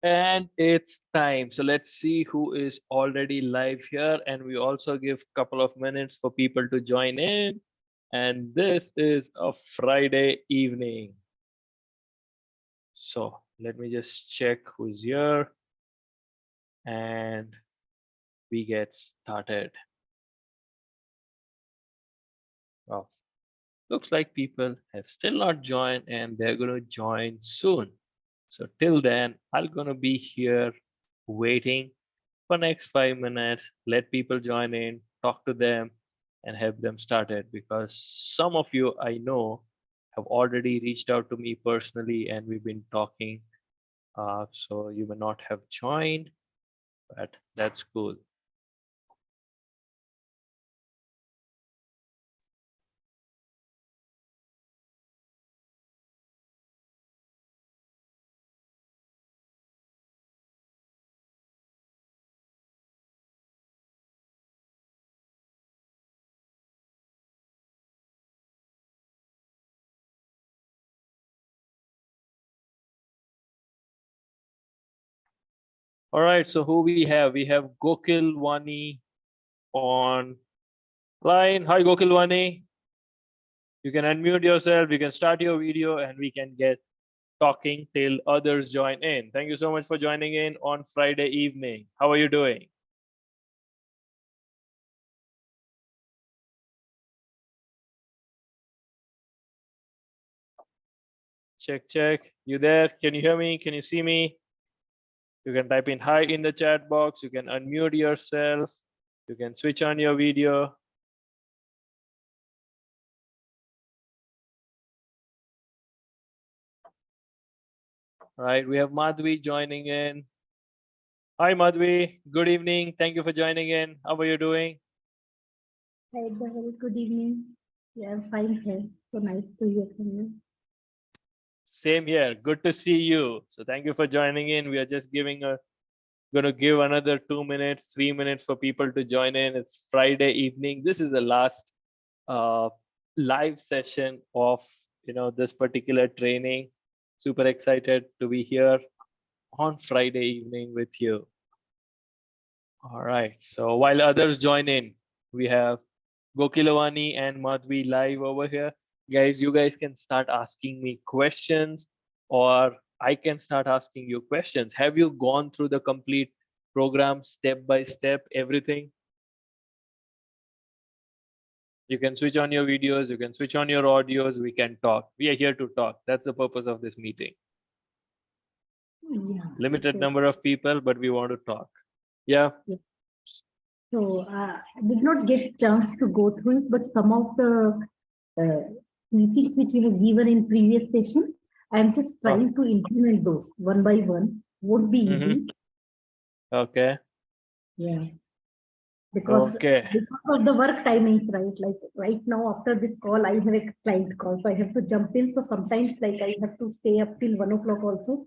And it's time. So let's see who is already live here. And we also give a couple of minutes for people to join in. And this is a Friday evening. So let me just check who's here and we get started. Well, looks like people have still not joined and they're going to join soon. So till then, I'm going to be here waiting for next 5 minutes. Let people join in, talk to them, and have them started because some of you I know have already reached out to me personally and we've been talking. So you may not have joined, but that's cool. All right, so who we have? We have Gokil Wani on line. Hi, Gokil Wani. You can unmute yourself, you can start your video, and we can get talking till others join in. Thank you so much for joining in on Friday evening. How are you doing? Check, check. You there? Can you hear me? Can you see me? You can type in hi in the chat box. You can unmute yourself. You can switch on your video. All right, we have Madhvi joining in. Hi, Madhvi. Good evening. Thank you for joining in. How are you doing? Hi, Dhaval. Good evening. Yeah, I'm fine here. So nice to hear from you. Same here. Good to see you. So thank you for joining in. We are just going to give another 2 minutes, 3 minutes for people to join in. It's Friday evening. This is the last uh, live session of this particular training. Super excited to be here on Friday evening with you. All right. So while others join in, we have Gokilavani and Madhvi live over here. Guys, you guys can start asking me questions or I can start asking you questions. Have you gone through the complete program step by step, everything? You can switch on your videos, you can switch on your audios, we can talk. We are here to talk. That's the purpose of this meeting. Yeah. Limited So, number of people, but we want to talk. Yeah. so I did not get chance to go through it, but some of the teachings which we have given in previous session, I'm just Oh. trying to implement those one by one. Would be easy. Okay. Yeah. Because Okay. of the work timings, right? Like right now after this call, I have a client call, so I have to jump in. So sometimes like I have to stay up till 1 o'clock also.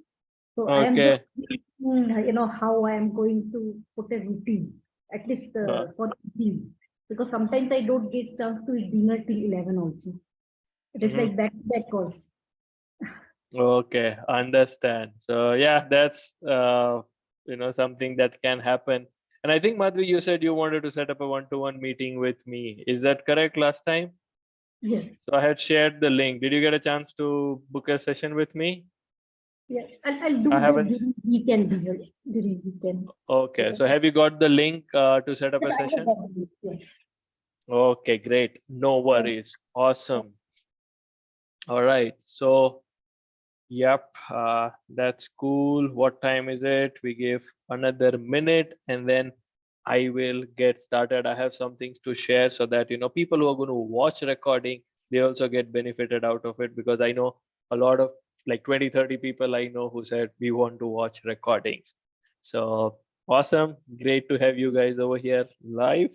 So I am just, Okay. how I am going to put a routine, at least for the team. Because sometimes I don't get chance to eat dinner till 11 also. It is Mhm. like back calls. Okay, understand. So yeah, that's something that can happen. And I think Madhvi, you said you wanted to set up a one-to-one meeting with me. Is that correct last time? Yes. So I had shared the link. Did you get a chance to book a session with me? Yeah. I'll do I that haven't. during weekend. During weekend. Okay, Because so have you got the link to set up but a I have session? got it. Yes. Okay, great. No Yeah. worries. Awesome. All right. So yep, that's cool. What time is it? We give another minute and then I will get started. I have some things to share so that people who are going to watch recording, they also get benefited out of it because I know a lot of like 20, 30 people I know who said we want to watch recordings. So awesome. Great to have you guys over here live.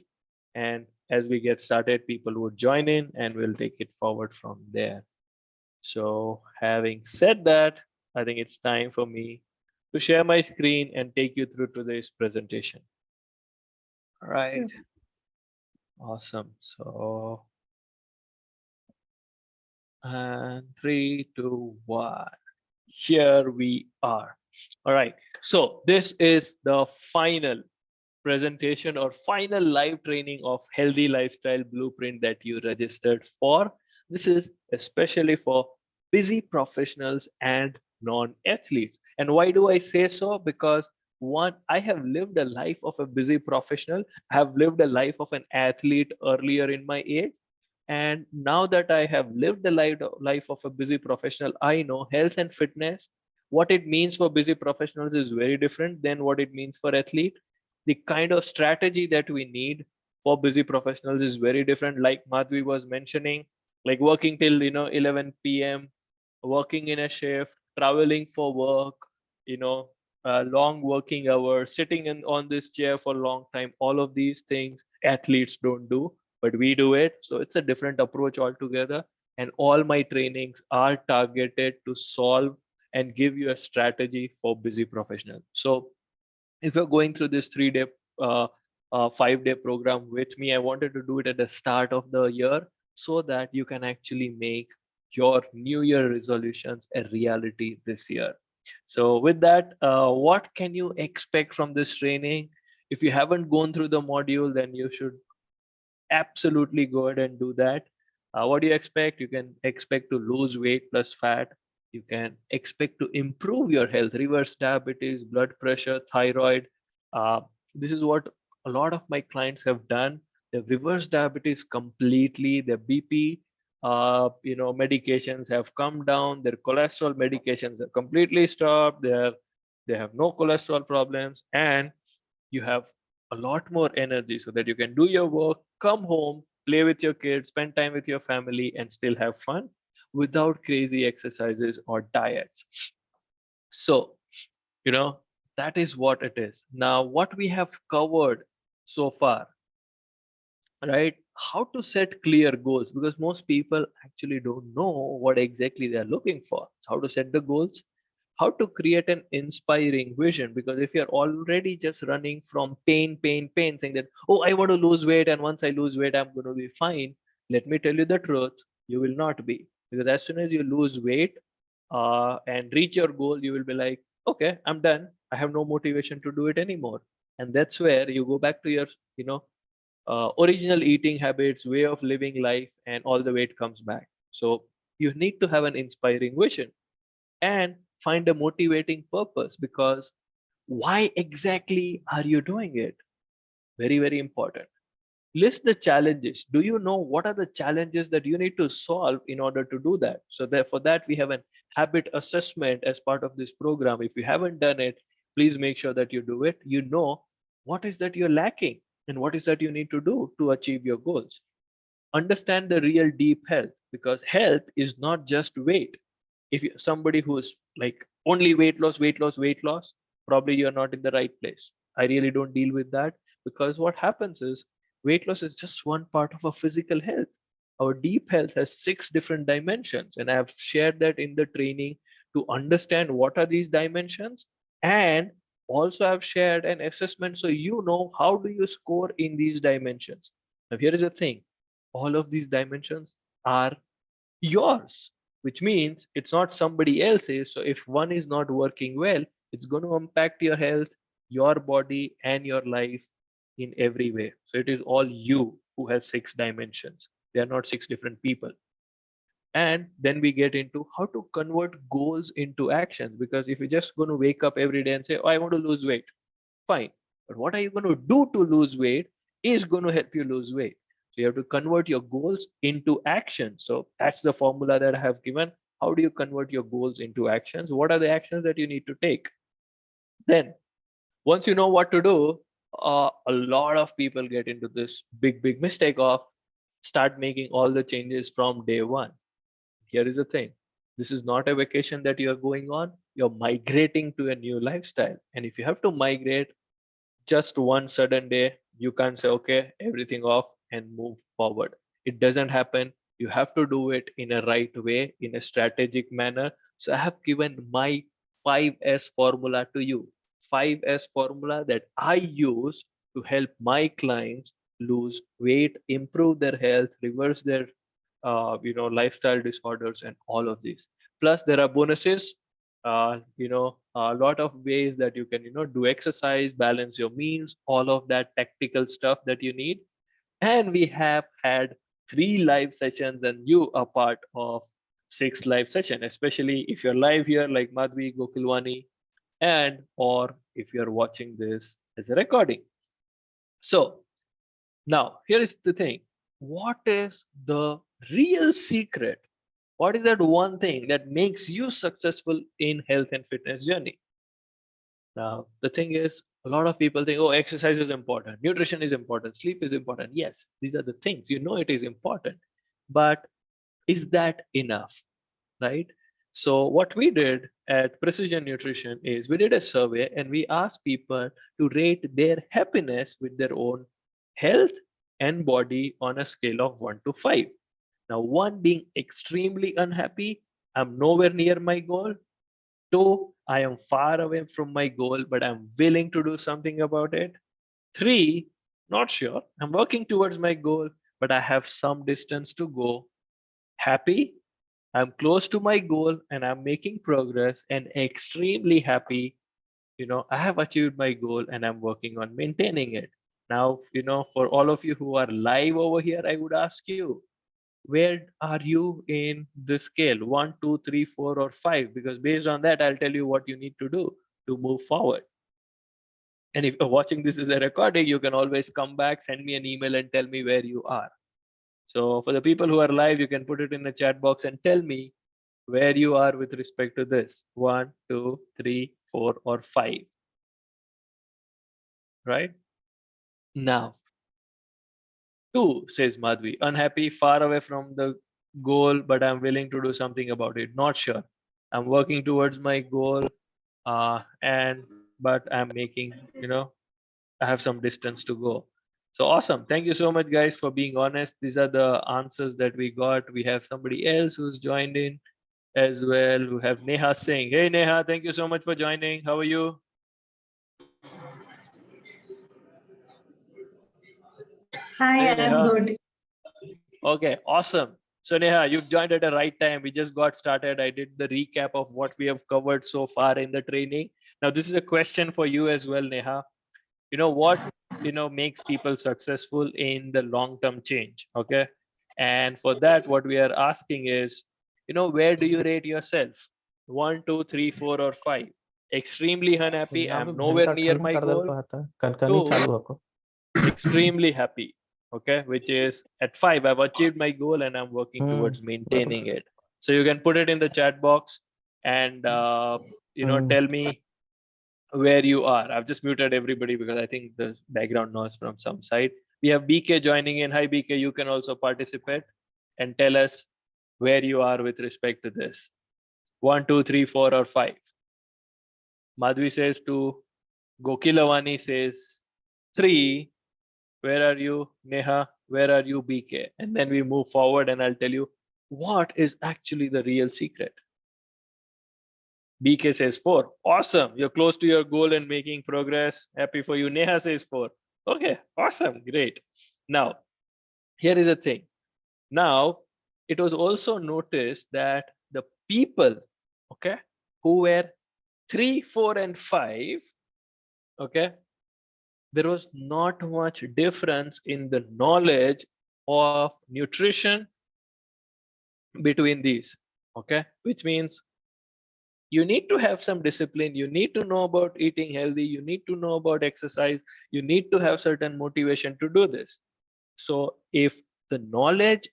And as we get started, people would join in and we'll take it forward from there. So having said that, I think it's time for me to share my screen and take you through today's presentation. All right. Awesome. So, and 3, 2, 1. Here we are. All right. So this is the final presentation or final live training of healthy lifestyle blueprint that you registered for. This is especially for busy professionals and non-athletes. And why do I say so? Because one, I have lived a life of a busy professional. I have lived a life of an athlete earlier in my age. And now that I have lived the life of a busy professional, I know health and fitness, what it means for busy professionals is very different than what it means for athlete. The kind of strategy that we need for busy professionals is very different. Like Madhvi was mentioning, like working till 11 p.m., working in a shift, traveling for work, you know, long working hours, sitting in on this chair for a long time. All of these things athletes don't do, but we do it. So it's a different approach altogether. And all my trainings are targeted to solve and give you a strategy for busy professionals. So if you're going through this 3 day 5 day program with me, I wanted to do it at the start of the year so that you can actually make your new year resolutions a reality this year. So with that, what can you expect from this training? If you haven't gone through the module, then you should absolutely go ahead and do that. What do you expect? You can expect to lose weight plus fat. You can expect to improve your health, reverse diabetes, blood pressure, thyroid. Uh, this is what a lot of my clients have done. They've reversed diabetes completely. Their BP, medications have come down. Their cholesterol medications have completely stopped. They have no cholesterol problems, and you have a lot more energy so that you can do your work, come home, play with your kids, spend time with your family, and still have fun without crazy exercises or diets. So, you know, that is what it is. Now, what we have covered so far, right? How to set clear goals, because most people actually don't know what exactly they're looking for. How to set the goals, how to create an inspiring vision, because if you're already just running from pain, saying that, oh, I want to lose weight, and once I lose weight, I'm going to be fine. Let me tell you the truth, you will not be. Because as soon as you lose weight and reach your goal, you will be like, okay, I'm done. I have no motivation to do it anymore. And that's where you go back to your, you know, original eating habits, way of living life, and all the weight comes back. So you need to have an inspiring vision and find a motivating purpose, because why exactly are you doing it? Very, very important. List the challenges. Do you know what are the challenges that you need to solve in order to do that? So for that, we have an habit assessment as part of this program. If you haven't done it, please make sure that you do it. You know what is that you're lacking and what is that you need to do to achieve your goals. Understand the real deep health, because health is not just weight. If you somebody who's like only weight loss, probably you're not in the right place. I really don't deal with that, because what happens is weight loss is just one part of our physical health. Our deep health has 6 different dimensions, and I have shared that in the training to understand what are these dimensions. And also I've shared an assessment so you know how do you score in these dimensions. Now here is the thing, all of these dimensions are yours, which means it's not somebody else's. So if one is not working well, it's going to impact your health, your body, and your life in every way. So it is all you who has 6 dimensions. They are not 6 different people. And then we get into how to convert goals into actions. Because if you're just going to wake up every day and say, oh, I want to lose weight, fine. But what are you going to do to lose weight is going to help you lose weight. So you have to convert your goals into action. So that's the formula that I have given. How do you convert your goals into actions? What are the actions that you need to take? Then once you know what to do, a lot of people get into this big mistake of start making all the changes from day one. Here is the thing, this is not a vacation that you are going on. You're migrating to a new lifestyle. And if you have to migrate just one sudden day, you can't say, okay, everything off and move forward. It doesn't happen. You have to do it in a right way, in a strategic manner. So I have given my 5S formula to you. 5S formula that I use to help my clients lose weight, improve their health, reverse their lifestyle disorders, and all of these. Plus there are bonuses. a lot of ways that you can, do exercise, balance your meals, all of that tactical stuff that you need. And we have had 3 live sessions, and you are part of 6 live session, especially if you're live here like Madhvi, Gokilwani, and or if you're watching this as a recording. So now here is the thing. What is the real secret? What is that one thing that makes you successful in health and fitness journey? Now, the thing is, a lot of people think, oh, exercise is important, nutrition is important, sleep is important. Yes, these are the things, it is important. But is that enough, right? So, what we did at Precision Nutrition is we did a survey and we asked people to rate their happiness with their own health and body on a scale of 1 to 5. Now, 1 being extremely unhappy, I'm nowhere near my goal. 2, I am far away from my goal, but I'm willing to do something about it. 3, not sure. I'm working towards my goal, but I have some distance to go. Happy, I'm close to my goal and I'm making progress. And extremely happy, I have achieved my goal and I'm working on maintaining it. Now, for all of you who are live over here, I would ask you, where are you in the scale? 1, 2, 3, 4, or 5? Because based on that, I'll tell you what you need to do to move forward. And if you're watching this as a recording, you can always come back, send me an email, and tell me where you are. So for the people who are live, you can put it in the chat box and tell me where you are with respect to this. 1, 2, 3, 4, or 5. Right? Now, 2, says Madhvi. Unhappy, far away from the goal, but I'm willing to do something about it. Not sure. I'm working towards my goal, but I'm making, I have some distance to go. So awesome. Thank you so much, guys, for being honest. These are the answers that we got. We have somebody else who's joined in as well. We have Neha Singh. Hey, Neha, thank you so much for joining. How are you? Hi, Hey, I'm Neha. good. Okay, awesome. So Neha, you've joined at the right time. We just got started. I did the recap of what we have covered so far in the training. Now, this is a question for you as well, Neha. What makes people successful in the long-term change? Okay. And for that, what we are asking is, where do you rate yourself? 1, 2, 3, 4, or 5? Extremely unhappy. यहाँ पे I'm nowhere भयंकर near ठंडा my कर देता goal. है कनकनी 2, चालू रखो extremely happy. Okay, which is at 5, I've achieved my goal and I'm working towards maintaining it. So you can put it in the chat box and tell me where you are. I've just muted everybody because I think there's background noise from some side. We have BK joining in. Hi BK, you can also participate and tell us where you are with respect to this. 1, 2, 3, 4, or 5. Madhvi says 2. Gokilavani says 3. Where are you, Neha? Where are you, BK? And then we move forward and I'll tell you what is actually the real secret. BK says 4. Awesome. You're close to your goal and making progress. Happy for you. Neha says 4. Okay. Awesome. Great. Now, here is the thing. Now, it was also noticed that the people, okay, who were 3, 4, and 5, okay, there was not much difference in the knowledge of nutrition between these. Okay. Which means you need to have some discipline, you need to know about eating healthy, you need to know about exercise, you need to have certain motivation to do this. So if the knowledge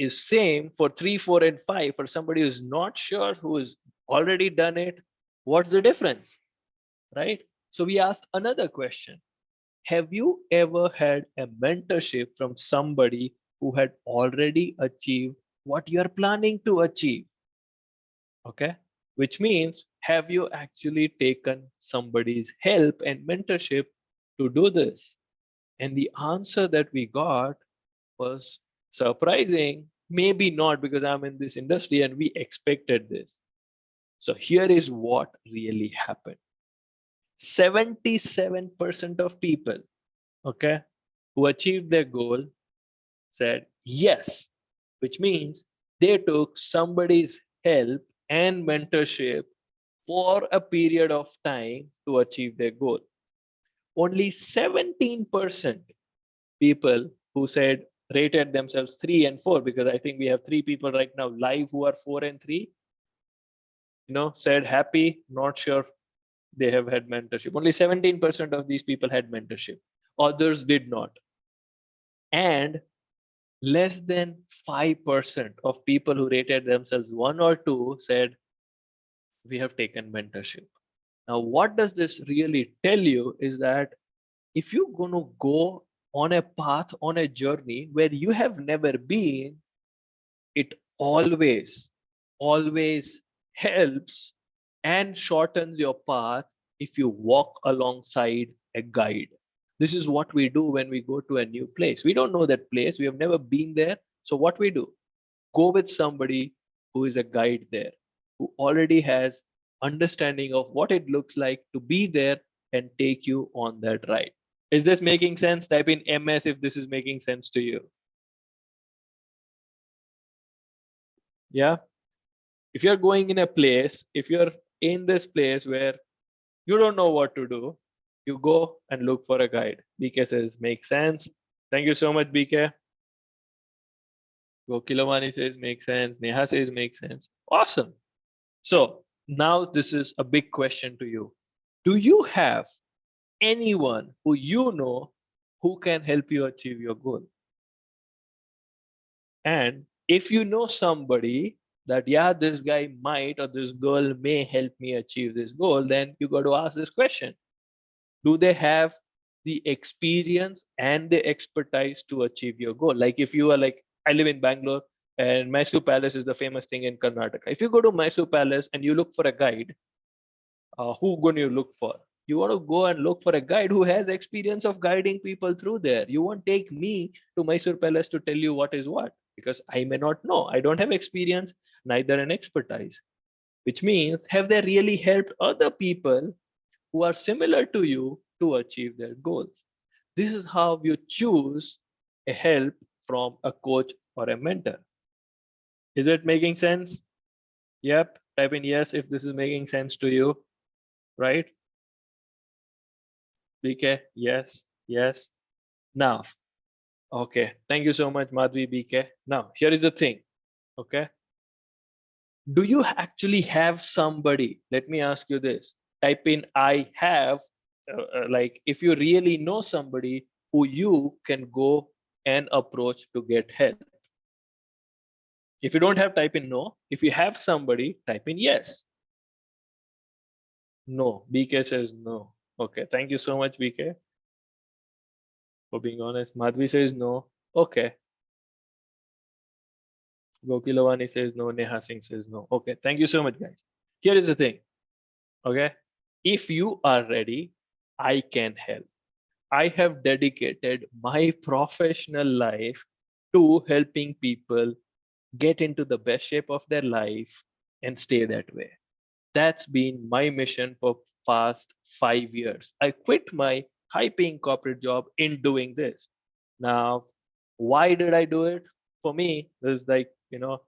is same for 3, 4, and 5, for somebody who's not sure, who has already done it, what's the difference, right? So we asked another question. Have you ever had a mentorship from somebody who had already achieved what you're planning to achieve? Okay. Which means, have you actually taken somebody's help and mentorship to do this? And the answer that we got was surprising. Maybe not, because I'm in this industry and we expected this. So here is what really happened. 77% of people, okay, who achieved their goal said yes, which means they took somebody's help and mentorship for a period of time to achieve their goal. Only 17% people who said rated themselves 3 and 4, because I think we have 3 people right now live who are 4 and 3, said happy, not sure they have had mentorship. Only 17% of these people had mentorship. Others did not. And less than 5% of people who rated themselves 1 or 2 said, we have taken mentorship. Now, what does this really tell you is that if you're going to go on a path, on a journey where you have never been, it always helps and shortens your path if you walk alongside a guide. This is what we do when we go to a new place. We don't know that place, we have never been there. So what we do, go with somebody who is a guide there, who already has understanding of what it looks like to be there and take you on that ride. Is this making sense? Type in MS if this is making sense to you. Yeah. If you're going in a place, if you're in this place where you don't know what to do, you go and look for a guide. BK says, makes sense. Thank you so much, BK. Gokilamani says, makes sense. Neha says, makes sense. Awesome. So now this is a big question to you. Do you have anyone who you know who can help you achieve your goal? And if you know somebody that, yeah, this guy might or this girl may help me achieve this goal, then you got to ask this question. Do they have the experience and the expertise to achieve your goal? Like if you are like, I live in Bangalore and Mysore Palace is the famous thing in Karnataka. If you go to Mysore Palace and you look for a guide, who going you look for? You want to go and look for a guide who has experience of guiding people through there. You won't take me to Mysore Palace to tell you what is what, because I may not know. I don't have experience, neither an expertise, which means have they really helped other people who are similar to you to achieve their goals? This is how you choose a help from a coach or a mentor. Is it making sense? Yep. Type in yes if this is making sense to you, right? BK, yes, yes. Now, okay. Thank you so much, Madhvi, BK. Now, here is the thing, okay? Do you actually have somebody? Let me ask you this. Type in I have, like if you really know somebody who you can go and approach to get help. If you don't have, type in no. If you have somebody, type in yes. No, BK says no. Okay, thank you so much, BK, for being honest. Madhvi says no. Okay. Gokilavani says no. Neha Singh says no. Okay, thank you so much, guys. Here is the thing. Okay, if you are ready, I can help. I have dedicated my professional life to helping people get into the best shape of their life and stay that way. That's been my mission for past 5 years. I quit my high-paying corporate job in doing this. Now, why did I do it? For me, there's like, no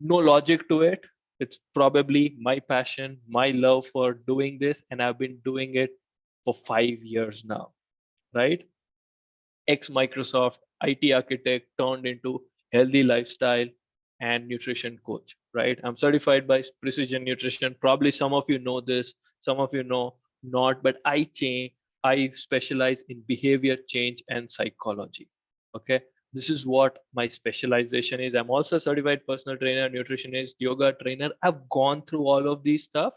logic to it. It's probably my passion, my love for doing this, and I've been doing it for 5 years now, right? Ex Microsoft IT architect turned into healthy lifestyle and nutrition coach, right? I'm certified by Precision Nutrition. Probably some of you know this, some of you know not, but I specialize in behavior change and psychology. Okay. This is what my specialization is. I'm also a certified personal trainer, nutritionist, yoga trainer. I've gone through all of these stuff.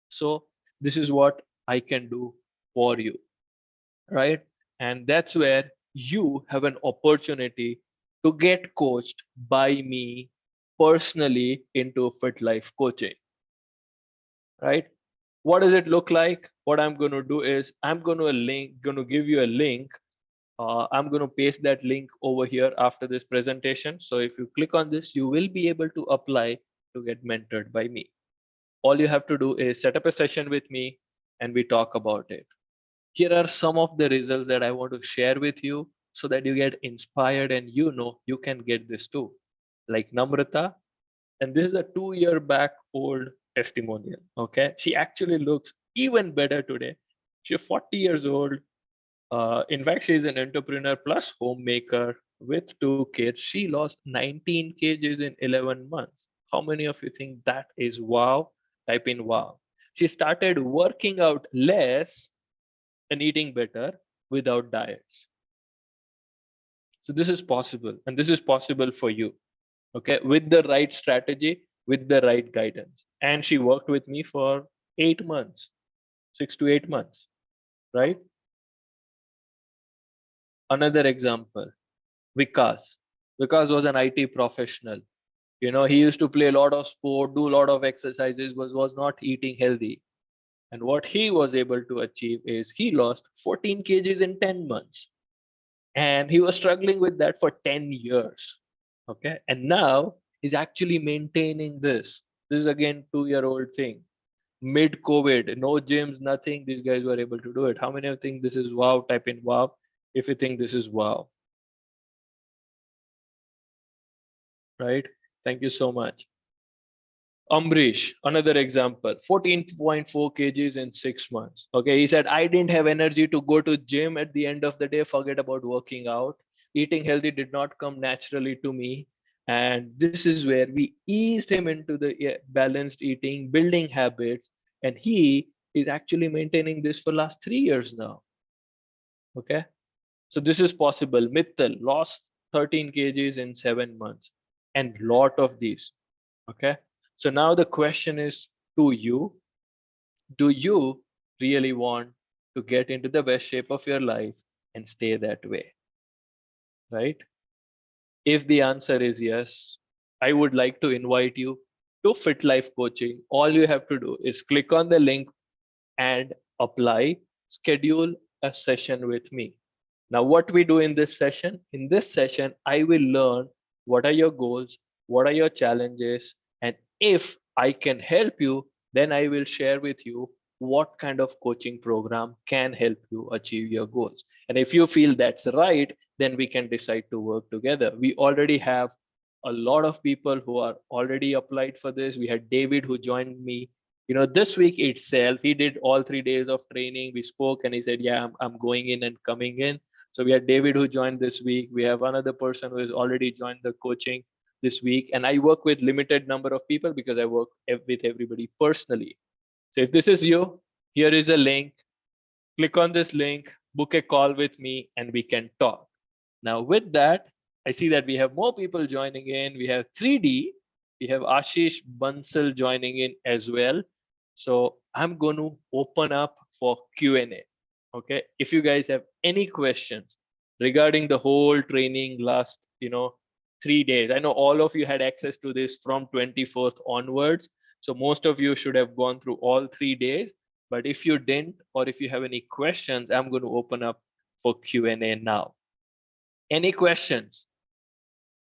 So this is what I can do for you, right? And that's where you have an opportunity to get coached by me personally into Fit Life coaching, right? What does it look like? What I'm going to do is I'm going to give you a link. I'm going to paste that link over here after this presentation. So if you click on this, you will be able to apply to get mentored by me. All you have to do is set up a session with me and we talk about it. Here are some of the results that I want to share with you so that you get inspired and you can get this too. Like Namrata, and this is a 2-year back old testimonial. Okay, she actually looks even better today. She's 40 years old. In fact, she's an entrepreneur plus homemaker with 2 kids. She lost 19 kgs in 11 months. How many of you think that is wow? Type in wow. She started working out less and eating better without diets. So this is possible, and this is possible for you. Okay, with the right strategy, with the right guidance. And she worked with me for 8 months, 6 to 8 months, right? Another example, Vikas. Vikas was an IT professional. You know, he used to play a lot of sport, do a lot of exercises, was not eating healthy. And what he was able to achieve is he lost 14 kgs in 10 months. And he was struggling with that for 10 years. Okay. And now he's actually maintaining this. This is again 2-year-old thing. Mid COVID, no gyms, nothing. These guys were able to do it. How many of you think this is wow? Type in wow if you think this is wow. Right? Thank you so much. Ambrish, another example, 14.4 kgs in 6 months. Okay, he said, I didn't have energy to go to gym at the end of the day, forget about working out. Eating healthy did not come naturally to me. And this is where we eased him into the balanced eating, building habits. And he is actually maintaining this for last 3 years now. Okay, so this is possible. Mittal lost 13 kgs in 7 months, and lot of these. Okay, so now the question is to you, do you really want to get into the best shape of your life and stay that way? Right? If the answer is yes, I would like to invite you to Fit Life Coaching. All you have to do is click on the link and apply, schedule a session with me. Now, what we do in this session, I will learn what are your goals, what are your challenges, and if I can help you, then I will share with you what kind of coaching program can help you achieve your goals. And if you feel that's right, then we can decide to work together. We already have a lot of people who are already applied for this. We had David who joined me, you know, this week itself. He did all 3 days of training. We spoke and he said, yeah, I'm going in and coming in. So we had David who joined this week. We have another person who has already joined the coaching this week. And I work with limited number of people because I work with everybody personally. So if this is you, here is a link. Click on this link, book a call with me, and we can talk. Now with that, I see that we have more people joining in. We have 3D. We have Ashish Bansal joining in as well. So I'm going to open up for Q&A. Okay, if you guys have any questions regarding the whole training last 3 days, I know all of you had access to this from 24th onwards, so most of you should have gone through all 3 days. But if you didn't, or if you have any questions, I'm going to open up for Q&A now. Any questions?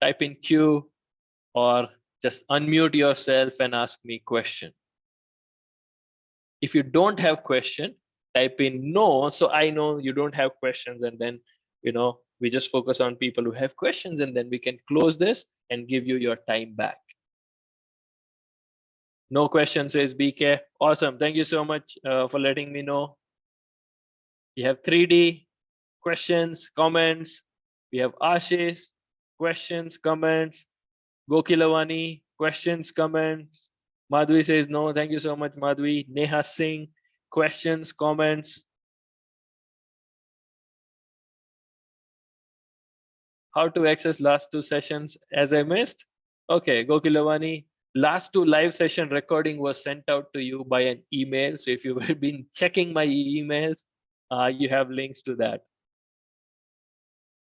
Type in Q or just unmute yourself and ask me question. If you don't have question, type in no, so I know you don't have questions, and then we just focus on people who have questions, and then we can close this and give you your time back. No questions, says BK. Awesome. Thank you so much for letting me know. You have 3D questions, comments. We have Ashish, questions, comments. Gokilavani, questions, comments. Madhvi says no. Thank you so much, Madhvi. Neha Singh, questions, comments. How to access last 2 sessions as I missed? Okay, Gokilavani, last 2 live session recording was sent out to you by an email. So if you've been checking my emails, you have links to that.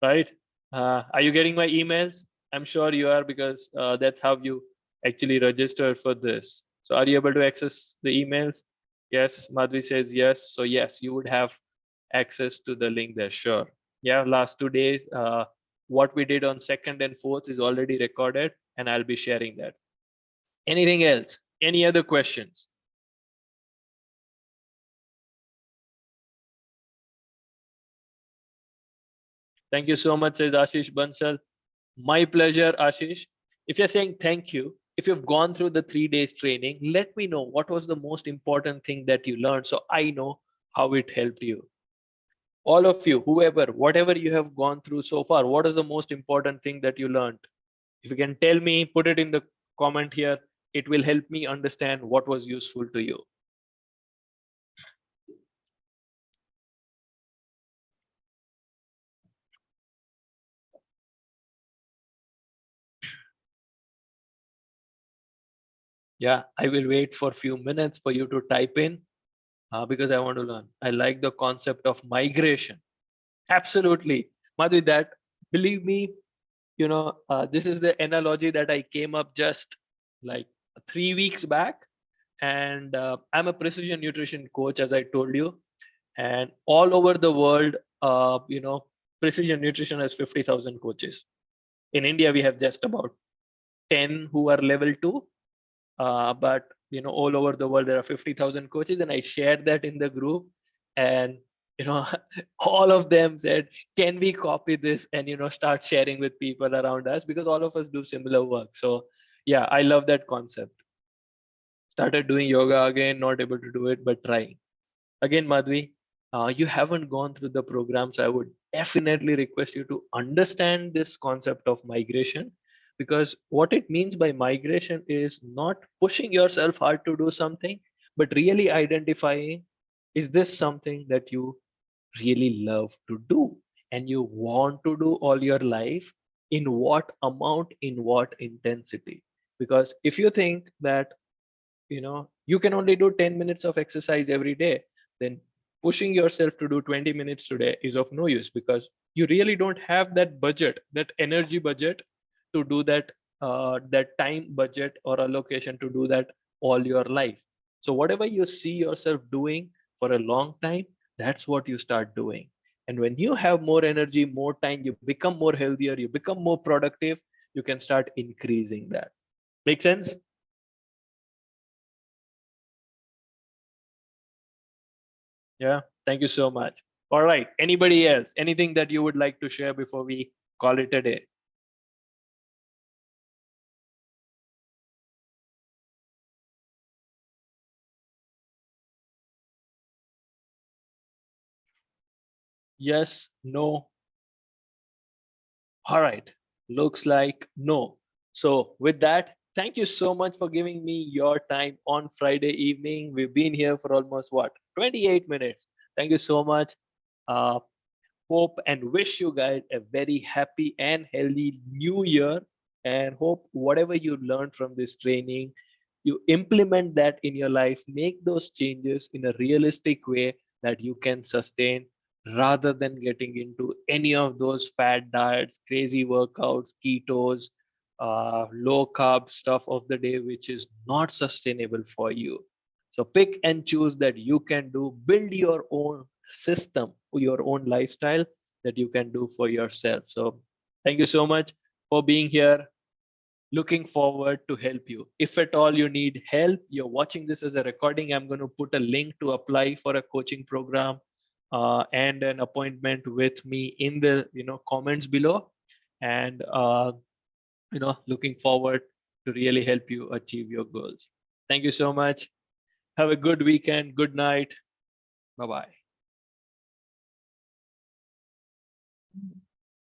Right? Are you getting my emails? I'm sure you are, because that's how you actually registered for this. So are you able to access the emails? Yes, Madhvi says yes. So yes, you would have access to the link there, sure. Yeah, last 2 days, what we did on 2nd and 4th is already recorded, and I'll be sharing that. Anything else? Any other questions? Thank you so much, says Ashish Bansal. My pleasure, Ashish. If you're saying thank you, if you've gone through the 3 days training, let me know what was the most important thing that you learned, so I know how it helped you. All of you, whoever, whatever you have gone through so far, what is the most important thing that you learned? If you can tell me, put it in the comment here. It will help me understand what was useful to you. Yeah, I will wait for a few minutes for you to type in because I want to learn. I like the concept of migration. Absolutely. Madhvi, that, believe me, this is the analogy that I came up just like 3 weeks back. And I'm a precision nutrition coach, as I told you. And all over the world, precision nutrition has 50,000 coaches. In India, we have just about 10 who are level 2. But all over the world there are 50,000 coaches, and I shared that in the group, and all of them said, can we copy this and start sharing with people around us, because all of us do similar work. So yeah, I love that concept. Started doing yoga again, not able to do it, but trying again. Madhvi, you haven't gone through the programs. I would definitely request you to understand this concept of migration, because what it means by migration is not pushing yourself hard to do something, but really identifying, is this something that you really love to do and you want to do all your life? In what amount, in what intensity? Because if you think that you can only do 10 minutes of exercise every day, then pushing yourself to do 20 minutes today is of no use, because you really don't have that budget, that energy budget, to do that, that time budget or allocation to do that all your life. So whatever you see yourself doing for a long time, that's what you start doing. And when you have more energy, more time, you become more healthier, you become more productive, you can start increasing that. Make sense? Yeah, thank you so much. All right, anybody else? Anything that you would like to share before we call it a day? Yes, no. All right, looks like no. So with that, thank you so much for giving me your time on Friday evening. We've been here for almost what, 28 minutes. Thank you so much. Uh, Hope and wish you guys a very happy and healthy new year, and hope whatever you learned from this training, you implement that in your life, make those changes in a realistic way that you can sustain, rather than getting into any of those fad diets, crazy workouts, ketos, low carb stuff of the day, which is not sustainable for you. So pick and choose that you can do, build your own system, your own lifestyle that you can do for yourself. So thank you so much for being here. Looking forward to help you. If at all you need help, you're watching this as a recording, I'm going to put a link to apply for a coaching program and an appointment with me in the comments below. And looking forward to really help you achieve your goals. Thank you so much. Have a good weekend. Good night. Bye bye.